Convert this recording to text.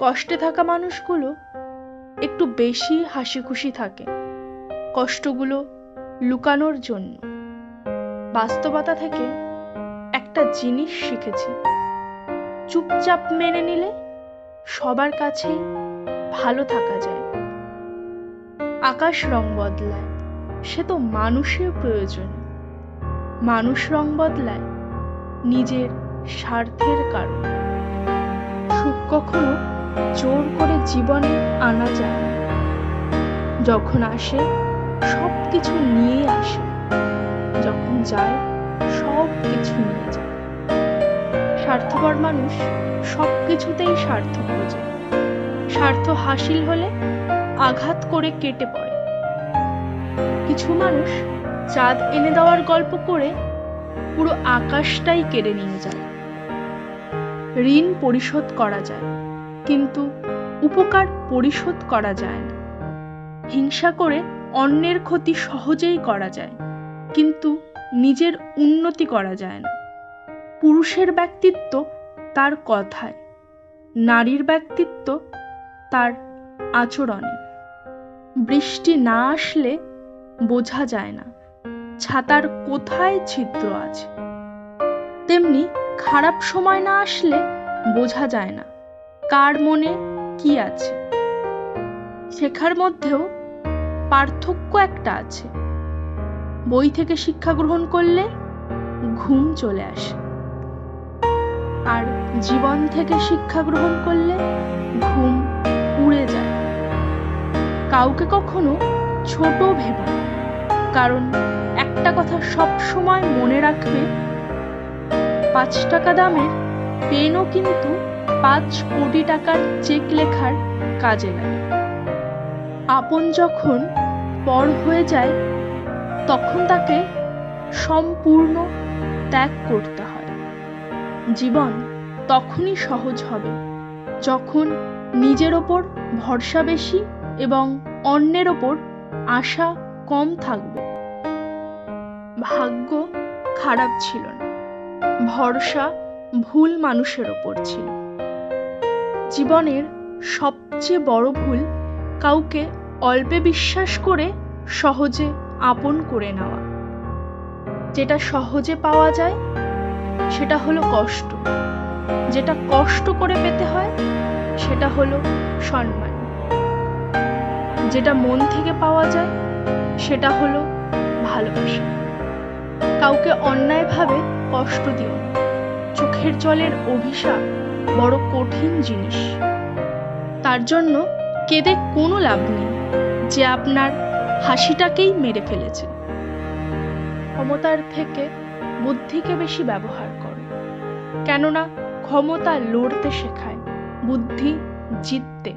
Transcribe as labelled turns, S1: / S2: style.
S1: কষ্টে থাকা মানুষগুলো একটু বেশি হাসি খুশি থাকে কষ্টগুলো লুকানোর জন্য। বাস্তবতা থেকে একটা জিনিস শিখেছি, চুপচাপ মেনে নিলে সবার কাছেই ভালো থাকা যায়। আকাশ রং বদলায়, সে তো মানুষের প্রয়োজনে। মানুষ রং বদলায় নিজের স্বার্থের কারণে। সুখ কখনো জোর করে জীবনে আনা যায় না, যখন আসে সব কিছু নিয়ে আসে, যখন যায় সব কিছু নিয়ে যায়। স্বার্থপর মানুষ সব কিছুতেই স্বার্থ খোঁজে, স্বার্থ হাসিল হলে আঘাত করে কেটে পড়ে। কিছু মানুষ চাঁদ এনে দেওয়ার গল্প করে পুরো আকাশটাই কেড়ে নিয়ে যায়। ঋণ পরিশোধ করা যায়, কিন্তু উপকার পরিশোধ করা যায় না। হিংসা করে অন্যের ক্ষতি সহজেই করা যায়, কিন্তু নিজের উন্নতি করা যায় না। পুরুষের ব্যক্তিত্ব তার কথায়, নারীর ব্যক্তিত্ব তার আচরণে। বৃষ্টি না আসলে বোঝা যায় না ছাতার কোথায় ছিদ্র আছে, তেমনি খারাপ সময় না আসলে বোঝা যায় না কার মনে কি আছে। শেখার মধ্যেও পার্থক্য একটা আছে। বই থেকে শিক্ষা গ্রহণ করলে ঘুম চলে আসে, আর জীবন থেকে শিক্ষা গ্রহণ করলে ঘুম উড়ে যায়। কাউকে কখনো ছোট ভেবো না, কারণ একটা কথা সব সময় মনে রাখবে, 5 টাকা দামের পেনও কিন্তু 5 কোটি টাকার চেক লেখার কাজে লাগে। আপন যখন পর হয়ে যায় তখন তাকে সম্পূর্ণ ত্যাগ করতে হয়। জীবন তখনই সহজ হবে যখন নিজের ওপর ভরসা বেশি এবং অন্যের ওপর আশা কম থাকবে। ভাগ্য খারাপ ছিল না, ভরসা ভুল মানুষের ওপর ছিল। জীবনের সবচেয়ে বড় ভুল কাউকে অল্পে বিশ্বাস করে সহজে আপন করে নেওয়া। যেটা সহজে পাওয়া যায় সেটা হলো কষ্ট, যেটা কষ্ট করে পেতে হয় সেটা হলো সম্মান। যেটা মন থেকে পাওয়া যায় সেটা হলো ভালোবাসা। কাউকে অন্যায়ভাবে কষ্ট দিও না, চোখের জলের অভিশাপ বড় কঠিন জিনিস। তার জন্য কেঁদে কোনো লাভ নেই যে আপনার হাসিটাকেই মেরে ফেলেছে। ক্ষমতার থেকে বুদ্ধিকে বেশি ব্যবহার করো, কেননা ক্ষমতা লড়তে শেখায়, বুদ্ধি জিততে।